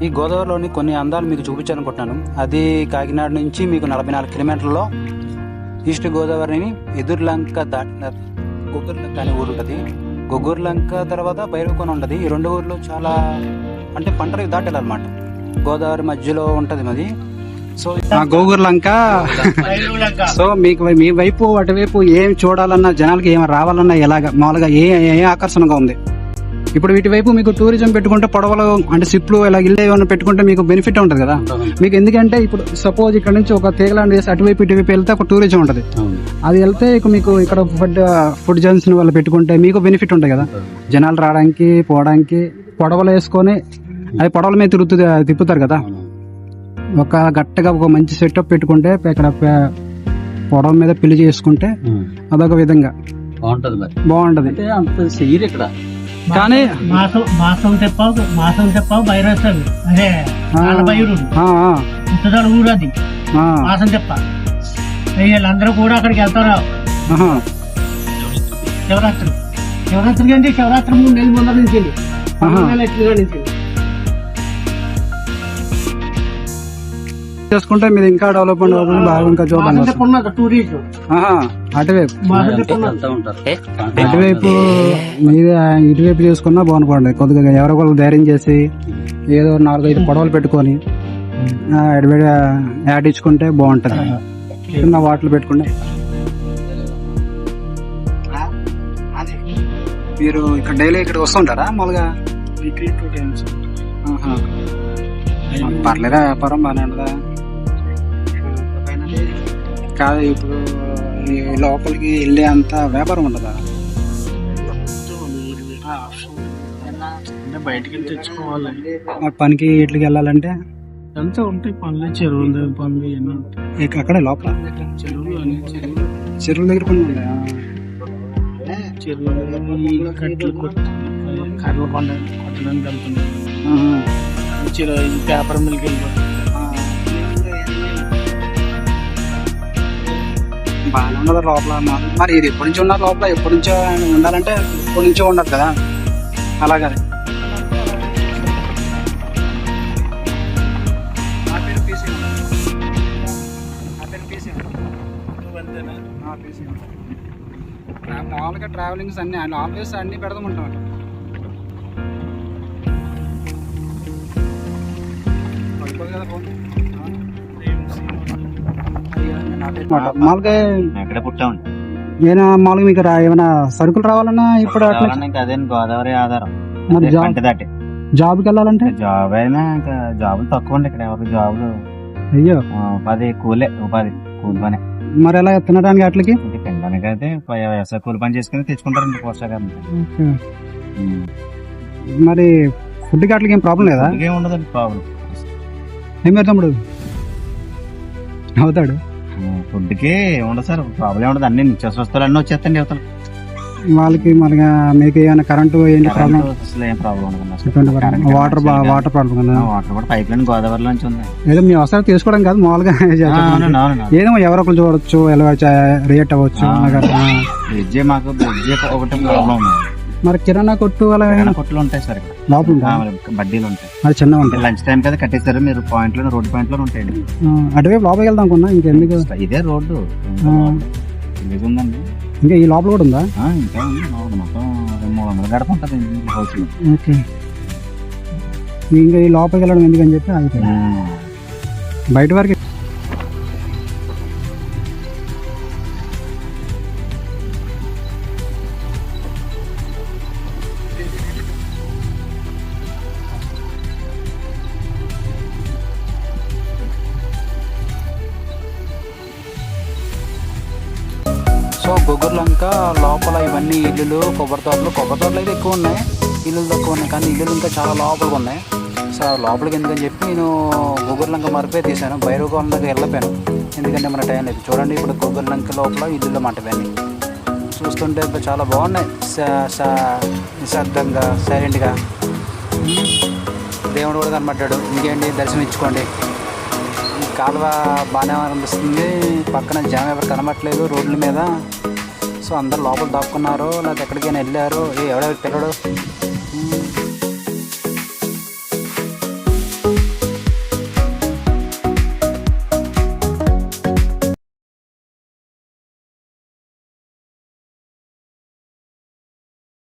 ఈ గోదావరిలోని కొన్ని అందాలు మీకు చూపించాలనుకుంటున్నాను. అది కాకినాడ నుంచి మీకు 44 కిలోమీటర్లలో ఈస్ట్ గోదావరిని ఎదుర్లంక దాటిన గొగ్గుర్లంక అనే ఊరు ఉంటుంది. గొగ్గుర్లంక తర్వాత భైరవకోన ఉంటుంది. ఈ రెండు ఊర్లు చాలా అంటే పంటలు దాటాలన్నమాట. గోదావరి మధ్యలో ఉంటుంది మాది. సో గోగుర్లంక. సో మీకు మీ వైపు అటువైపు ఏం చూడాలన్నా, జనాలకి ఏమైనా రావాలన్నా ఎలాగా మామూలుగా ఏ ఆకర్షణగా ఉంది? ఇప్పుడు వీటి వైపు మీకు టూరిజం పెట్టుకుంటే పొడవలు అంటే సిప్లు ఇలా ఇల్లు ఏమైనా పెట్టుకుంటే మీకు బెనిఫిట్ ఉంటుంది కదా మీకు. ఎందుకంటే ఇప్పుడు సపోజ్ ఇక్కడ నుంచి ఒక తీగలాంటి చేసి అటువైపు ఇటువైపు వెళ్తే ఒక టూరిజం ఉంటుంది. అది వెళ్తే మీకు ఇక్కడ ఫుడ్ జంక్షన్ వాళ్ళు పెట్టుకుంటే మీకు బెనిఫిట్ ఉంటుంది కదా. జనాలు రావడానికి పోవడానికి పొడవలు వేసుకొని అది పొడవల మీద తిప్పుతారు కదా. ఒక గట్టగా ఒక మంచి సెటప్ పెట్టుకుంటే ఇక్కడ పొడవ మీద పెళ్లి చేసుకుంటే అదొక విధంగా బాగుంటది. ఇక్కడ కానీ మాసం తెప్ప భైరవస్వామి అదే ఉత్తరాడు ఊరు అది మాసం తెప్ప. వీళ్ళందరూ కూడా అక్కడికి వెళ్తారు శివరాత్రికి అంటే శివరాత్రి 3 నెలల ముందర నుంచి నుంచి చేసుకుంటే మీరు ఇంకా డెవలప్మెంట్ అవుతుంది బాగా. ఇంకా చూడండి టూరిజం అటువైపు మీరు ఇటువైపు చేసుకున్నా బాగుంటుంది. కొద్దిగా ఎవరో ధైర్యం చేసి ఏదో 4-5 పొడవలు పెట్టుకొని యాడ్ ఇచ్చుకుంటే బాగుంటది. చిన్న వాటర్ పెట్టుకుంటే మీరు ఇక్కడ డైలీ ఇక్కడ వస్తుంటారా మామూలుగా? Weekly 2 times. పర్లేదా వ్యాపారం బాగానే ఉండదా? కాదు ఇప్పుడు లోపలికి వెళ్ళే అంత వ్యాపారం ఉండదా? అంటే బయటికి వెళ్ళి తెచ్చుకోవాలి. పనికి ఇట్లకి వెళ్ళాలంటే అంతా ఉంటాయి పనులు, చెరువుల పనులు అక్కడే లోపల చెరువుల దగ్గర పనులు ఉన్నాయా? చెరువులు కట్టలు కర్రలు కొట్టడానికి వెళ్తున్నాయి. పేపర్ మిల్కి వెళ్ళిపోతుంది. బాగానే ఉండదు లోపల. మరి ఇది ఎప్పటి నుంచి ఉన్నారు లోపల? ఎప్పటి నుంచో ఉండాలంటే ఎప్పటి నుంచో ఉండదు కదా. అలాగే మామూలుగా ట్రావెలింగ్స్ అన్ని ఆల్వేస్ అన్ని పెడదామంటాం. మామూలుగా నేను మామూలుగా మీకు ఏమైనా సరుకులు రావాలన్నా ఇప్పుడు అదే గోదావరి ఆధారం. మరి జాబ్కి వెళ్ళాలంటే జాబ్ అయినా ఇంకా జాబులు తక్కువ ఉండే ఇక్కడ. ఎవరు జాబులు అయ్యో ఉపాధి కూలి పని. మరి ఎలా తినడానికి అట్లకి తినడానికి అయితే వ్యవసాయ కూలి పని చేసుకుని తెచ్చుకుంటారండి పోషకాలు. మరి ఫుడ్కి అట్లకి ఏం ప్రాబ్లం లేదా? ఏం ఉండదండి ప్రాబ్లం. ఏం తమ్ముడు అవుతాడు ఫుడ్కి ఉండదు సార్, ప్రాబ్లం ఉండదు. అన్ని నిత్యావసర వస్తువులు అన్నీ వచ్చేస్తాయండి యువతలు వాళ్ళకి. మరి మీకు ఏమైనా కరెంటు ఏంటి ప్రాబ్లం? అసలు ఏం ప్రాబ్లం ఉండదు. వాటర్ ప్రాబ్లం కదా. వాటర్ కూడా పైప్ లైన్ గోదావరి నుంచి ఉంది. ఏదో మీ అవసరం తీసుకోవడం కాదు మామూలుగా ఏదో ఎవరో ఒకరు చూడవచ్చు, ఎలా రియాక్ట్ అవ్వచ్చు. బ్రిడ్జి మాకు బ్రిడ్జి ఒకటి ప్రాబ్లం ఉంది. మరి కిరాణా కొట్టు అలా కొట్లు ఉంటాయి సార్ ఇక్కడ లోపల, బడ్డీలు ఉంటాయి. అది చిన్నగా ఉంటాయి. లంచ్ టైం కదా కట్టేస్తారు. మీరు రోడ్డు పాయింట్ లో ఉంటాయండి. అటువైపు లోపలికి వెళ్దాం అనుకున్నా. ఇంకెందుకు ఇదే రోడ్డు ఉందండి. ఇంకా ఈ లోపల కూడా ఉందా? ఇంకా ఉంది. మొత్తం 300 గడప ఉంటుంది హౌస్ లో. ఓకే. ఇంకా ఈ లోపలికి వెళ్ళడం ఎందుకని చెప్పి ఆగిపోయింది. బయట వరకు సో గొగ్గుర్లంక లోపల ఇవన్నీ ఇల్లులు, కొబ్బరి తోటలు అయితే ఎక్కువ ఉన్నాయి, ఇల్లులు తక్కువ ఉన్నాయి. కానీ ఇల్లులు ఇంకా చాలా లోపలికి ఉన్నాయి. సో లోపలికి ఎందుకని చెప్పి నేను గొగ్గుర్లంక మరిపోయి తీశాను. భైరవకోన దగ్గర వెళ్ళిపోయాను ఎందుకంటే మన టైం లేదు. చూడండి ఇప్పుడు గొగ్గుర్లంక లోపల ఇల్లులు మాట ఇవన్నీ చూస్తుంటే చాలా బాగున్నాయి. నిశ్శబ్దంగా సైలెంట్గా. దేవుడు కూడా కనబడ్డాడు. ఇంకేంటి దర్శనం ఇచ్చుకోండి. కాలువ బాగానే అనిపిస్తుంది. పక్కన జనం ఎవరు కనబట్టలేదు రోడ్ల మీద. సో అందరు లోపల దాక్కున్నారు, లేకపోతే ఎక్కడికైనా వెళ్ళారు. ఎవడెవరి పిల్లడు